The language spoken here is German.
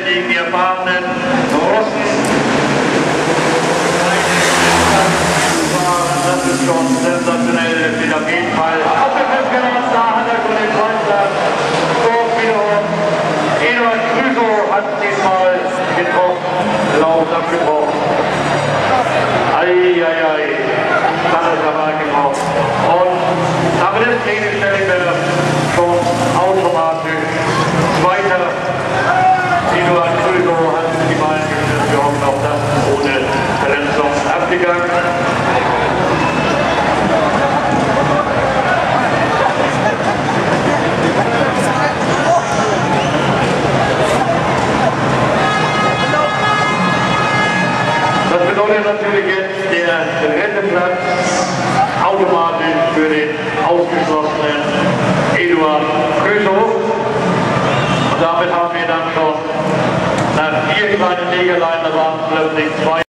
Gegen die erfahrenen Russen. Das ist schon sensationell, das steht auf jeden Fall. Auf dem Festgenoss, da hat er schon den Konter. So, wiederum. Eduard Krüso hat diesmal getroffen, laut abgebrochen. Eieiei, das ist aber gebraucht. Und damit ist Lene Stellinger schon automatisch Zweiter. Eduard Krüso hat die Beine geschnitten, wir hoffen auf das ohne Verletzung abgegangen. Das bedeutet natürlich jetzt der dritte Platz automatisch für den ausgeschlossenen Eduard Krüso. Und damit haben wir dann schon nach 4 kleinen Liegeleien, da waren es plötzlich 2.